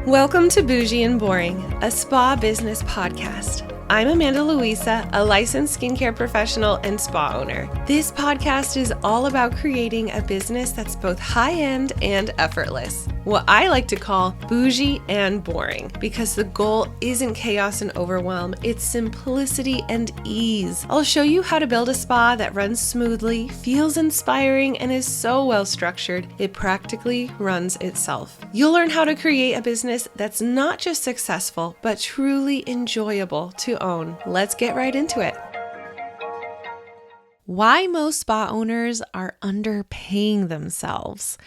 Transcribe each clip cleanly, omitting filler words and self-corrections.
Welcome to Bougie and Boring, a spa business podcast. I'm Amanda Louisa, a licensed skincare professional and spa owner. This podcast is all about creating a business that's both high-end and effortless. What I like to call bougie and boring, because the goal isn't chaos and overwhelm, it's simplicity and ease. I'll show you how to build a spa that runs smoothly, feels inspiring, and is so well structured, it practically runs itself. You'll learn how to create a business that's not just successful, but truly enjoyable to own. Let's get right into it. Why most spa owners are underpaying themselves.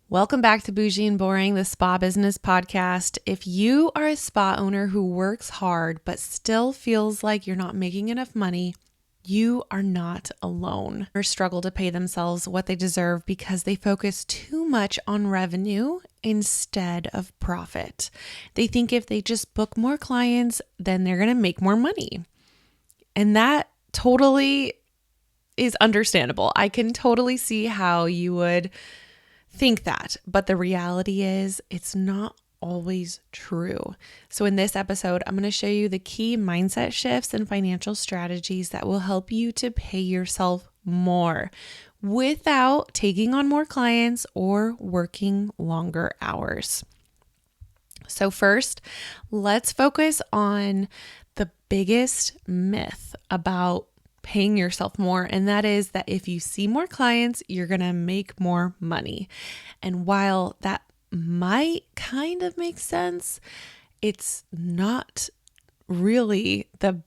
Welcome back to Bougie and Boring, the spa business podcast. If you are a spa owner who works hard but still feels like you're not making enough money, you are not alone. Or struggle to pay themselves what they deserve because they focus too much on revenue instead of profit. They think if they just book more clients, then they're going to make more money. And that totally is understandable. I can totally see how you would think that, but the reality is it's not always true. So in this episode, I'm going to show you the key mindset shifts and financial strategies that will help you to pay yourself more without taking on more clients or working longer hours. So first, let's focus on the biggest myth about paying yourself more, and that is that if you see more clients, you're going to make more money. And while that might kind of make sense, it's not really the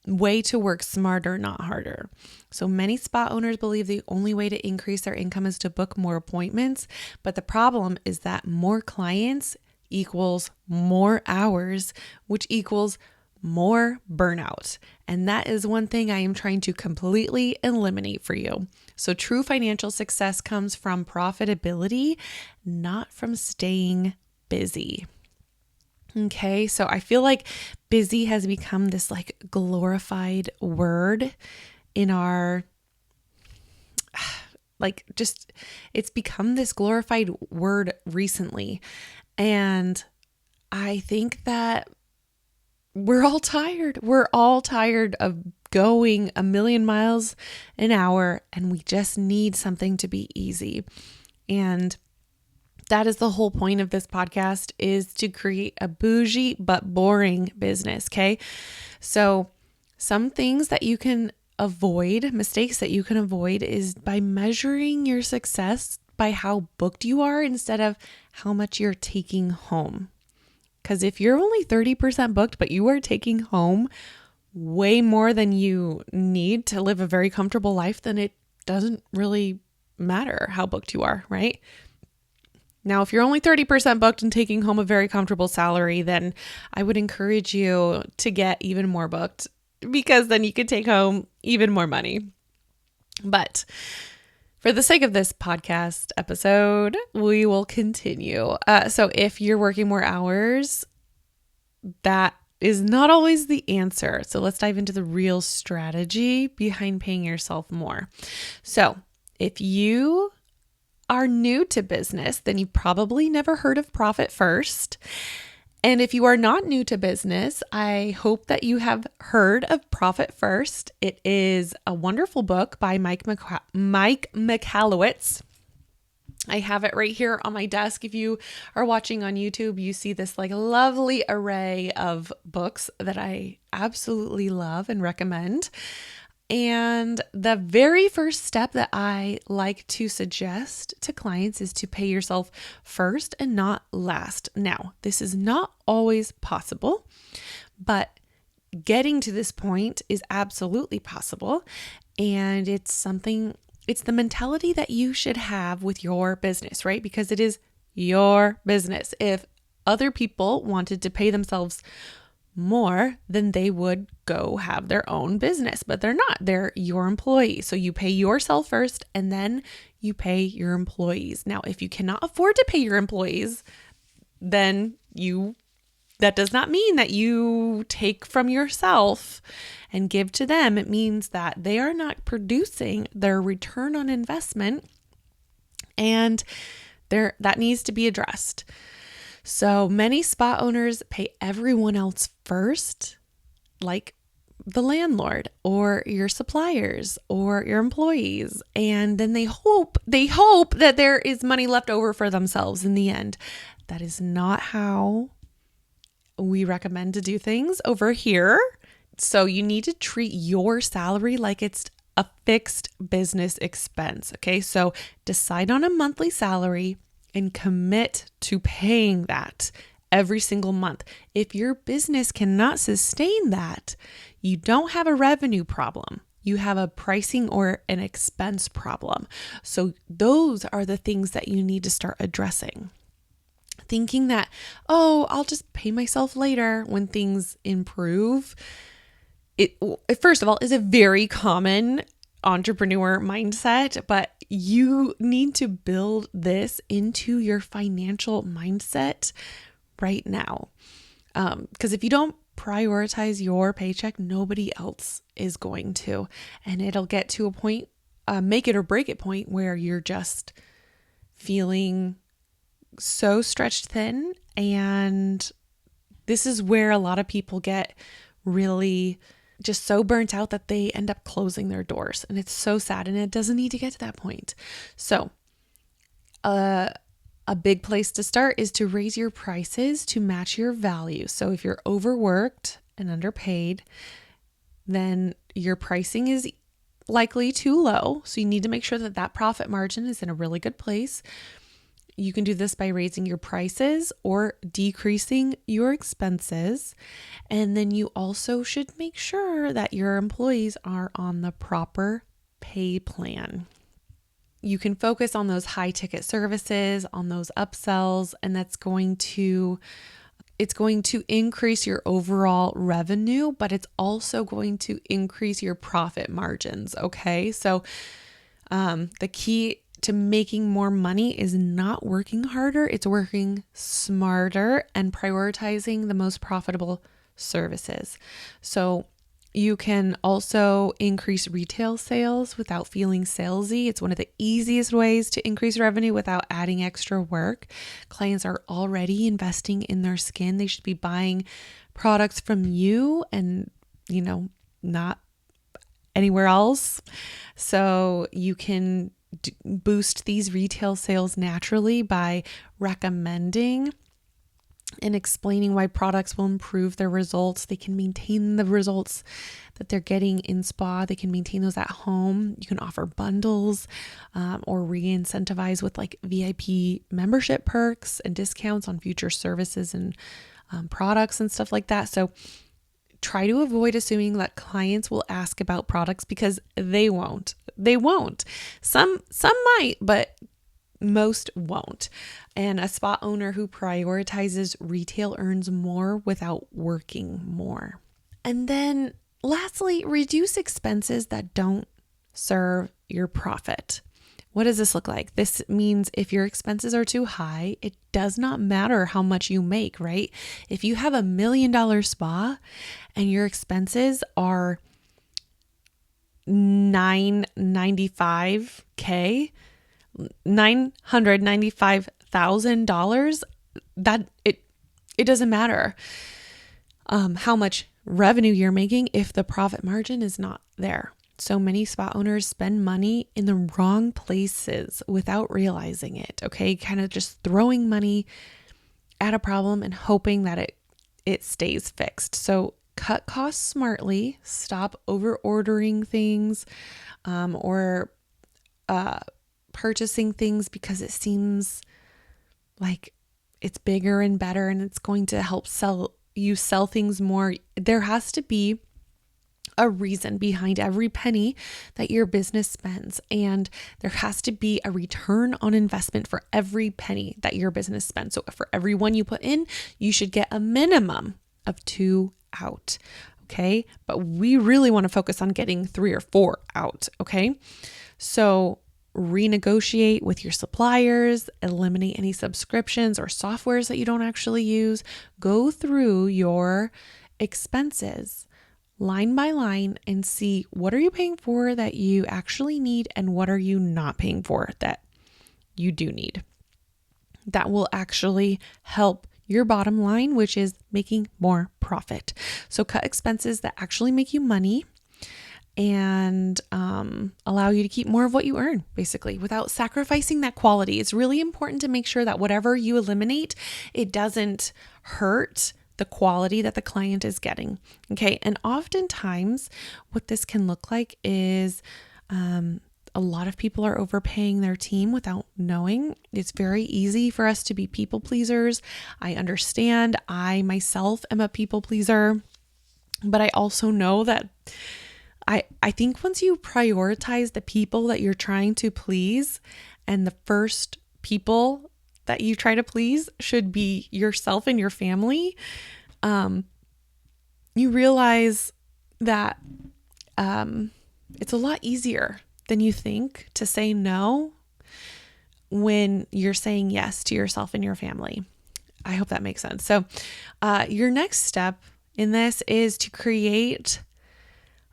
way to work smarter, not harder. So many spa owners believe the only way to increase their income is to book more appointments, but the problem is that more clients equals more hours, which equals more burnout. And that is one thing I am trying to completely eliminate for you. So true financial success comes from profitability, not from staying busy. Okay, so I feel like busy has become this like glorified word in our, it's become this glorified word recently. And I think that we're all tired. We're all tired of going a million miles an hour, and we just need something to be easy. And that is the whole point of this podcast, is to create a bougie but boring business, okay? So some things that you can avoid, mistakes that you can avoid, is by measuring your success by how booked you are instead of how much you're taking home. Because if you're only 30% booked, but you are taking home way more than you need to live a very comfortable life, then it doesn't really matter how booked you are, right? Now, if you're only 30% booked and taking home a very comfortable salary, then I would encourage you to get even more booked, because then you could take home even more money. But for the sake of this podcast episode, we will continue. So if you're working more hours, that is not always the answer. So let's dive into the real strategy behind paying yourself more. So if you are new to business, then you probably never heard of Profit First. And if you are not new to business, I hope that you have heard of Profit First. It is a wonderful book by Mike Michalowicz. I have it right here on my desk. If you are watching on YouTube, you see this like lovely array of books that I absolutely love and recommend. And the very first step that I like to suggest to clients is to pay yourself first and not last. Now, this is not always possible, but getting to this point is absolutely possible. And it's the mentality that you should have with your business, right? Because it is your business. If other people wanted to pay themselves more, then they would go have their own business, but they're not. They're your employee. So you pay yourself first, and then you pay your employees. Now, if you cannot afford to pay your employees, then that does not mean that you take from yourself and give to them. It means that they are not producing their return on investment, and that needs to be addressed. So many spa owners pay everyone else first, like the landlord or your suppliers or your employees. And then they hope that there is money left over for themselves in the end. That is not how we recommend to do things over here. So you need to treat your salary like it's a fixed business expense. Okay. So decide on a monthly salary and commit to paying that every single month. If your business cannot sustain that, you don't have a revenue problem. You have a pricing or an expense problem. So those are the things that you need to start addressing. Thinking that, oh, I'll just pay myself later when things improve. It, first of all, is a very common entrepreneur mindset, but you need to build this into your financial mindset right now. Because if you don't prioritize your paycheck, nobody else is going to. And it'll get to a point, make it or break it point where you're just feeling so stretched thin. And this is where a lot of people get really just so burnt out that they end up closing their doors. And it's so sad. And it doesn't need to get to that point. So, a big place to start is to raise your prices to match your value. So if you're overworked and underpaid, then your pricing is likely too low. So you need to make sure that that profit margin is in a really good place. You can do this by raising your prices or decreasing your expenses. And then you also should make sure that your employees are on the proper pay plan. You can focus on those high ticket services, on those upsells, and it's going to increase your overall revenue, but it's also going to increase your profit margins. Okay. So, the key to making more money is not working harder. It's working smarter and prioritizing the most profitable services. So you can also increase retail sales without feeling salesy. It's one of the easiest ways to increase revenue without adding extra work. Clients are already investing in their skin. They should be buying products from you and, not anywhere else. So you can boost these retail sales naturally by recommending and explaining why products will improve their results. They can maintain the results that they're getting in spa. They can maintain those at home. You can offer bundles or re-incentivize with like VIP membership perks and discounts on future services and products and stuff like that. So try to avoid assuming that clients will ask about products because they won't. They won't. Some might, but most won't. And a spa owner who prioritizes retail earns more without working more. And then lastly, reduce expenses that don't serve your profit. What does this look like? This means if your expenses are too high, it does not matter how much you make, right? If you have $1 million spa and your expenses are $995,000, that it doesn't matter how much revenue you're making if the profit margin is not there. So many spa owners spend money in the wrong places without realizing it. Okay, kind of just throwing money at a problem and hoping that it stays fixed. So cut costs smartly. Stop over ordering things or purchasing things because it seems like it's bigger and better and it's going to help sell things more. There has to be a reason behind every penny that your business spends, and there has to be a return on investment for every penny that your business spends. So for every one you put in, you should get a minimum of 2 out. Okay. But we really want to focus on getting 3 or 4 out. Okay. So renegotiate with your suppliers, eliminate any subscriptions or softwares that you don't actually use. Go through your expenses line by line and see what are you paying for that you actually need and what are you not paying for that you do need. That will actually help your bottom line, which is making more profit. So cut expenses that actually make you money and allow you to keep more of what you earn, basically, without sacrificing that quality. It's really important to make sure that whatever you eliminate, it doesn't hurt the quality that the client is getting. Okay. And oftentimes what this can look like is a lot of people are overpaying their team without knowing. It's very easy for us to be people pleasers. I understand. I myself am a people pleaser, but I also know that I think once you prioritize the people that you're trying to please, and the first people that you try to please should be yourself and your family, you realize that it's a lot easier than you think to say no when you're saying yes to yourself and your family. I hope that makes sense. So your next step in this is to create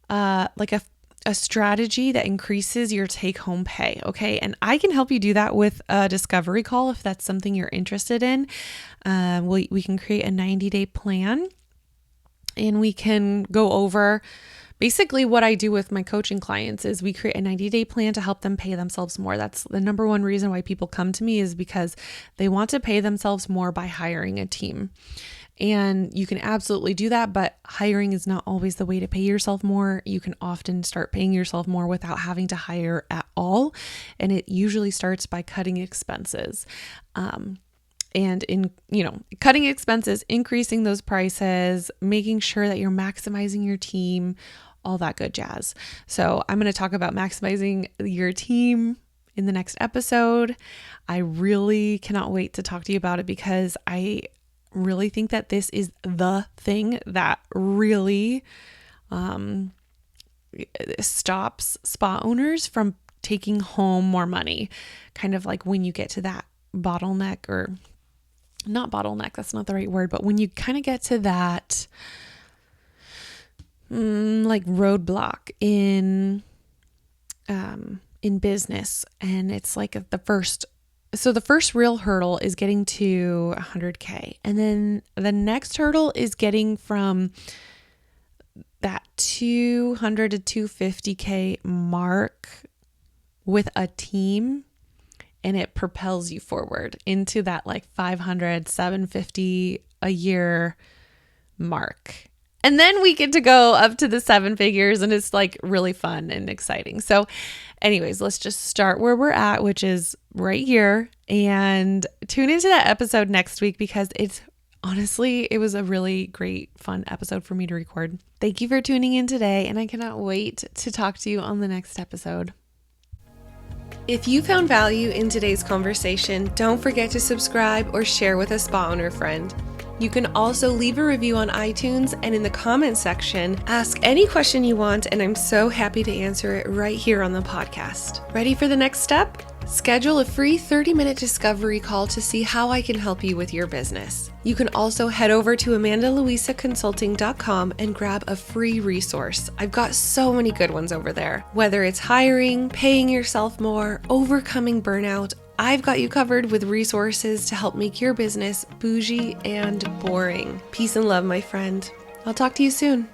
like a strategy that increases your take-home pay, okay? And I can help you do that with a discovery call if that's something you're interested in. We can create a 90-day plan, and we can go over basically what I do with my coaching clients is we create a 90-day plan to help them pay themselves more. That's the number one reason why people come to me, is because they want to pay themselves more by hiring a team. And you can absolutely do that, but hiring is not always the way to pay yourself more. You can often start paying yourself more without having to hire at all. And it usually starts by cutting expenses. And in, cutting expenses, increasing those prices, making sure that you're maximizing your team, all that good jazz. So I'm going to talk about maximizing your team in the next episode. I really cannot wait to talk to you about it, because I really think that this is the thing that really stops spa owners from taking home more money. Kind of like when you get to that bottleneck, or not bottleneck, that's not the right word, but when you kind of get to that like roadblock in business, and it's like the first real hurdle is getting to 100K. And then the next hurdle is getting from that 200 to 250K mark with a team, and it propels you forward into that like 500, 750 a year mark. And then we get to go up to the 7 figures, and it's like really fun and exciting. So anyways, let's just start where we're at, which is right here, and tune into that episode next week, because it was a really great, fun episode for me to record. Thank you for tuning in today, and I cannot wait to talk to you on the next episode. If you found value in today's conversation, don't forget to subscribe or share with a spa owner friend. You can also leave a review on iTunes, and in the comments section, ask any question you want, and I'm so happy to answer it right here on the podcast. Ready for the next step? Schedule a free 30-minute discovery call to see how I can help you with your business. You can also head over to amandaluisaconsulting.com and grab a free resource. I've got so many good ones over there. Whether it's hiring, paying yourself more, overcoming burnout, I've got you covered with resources to help make your business bougie and boring. Peace and love, my friend. I'll talk to you soon.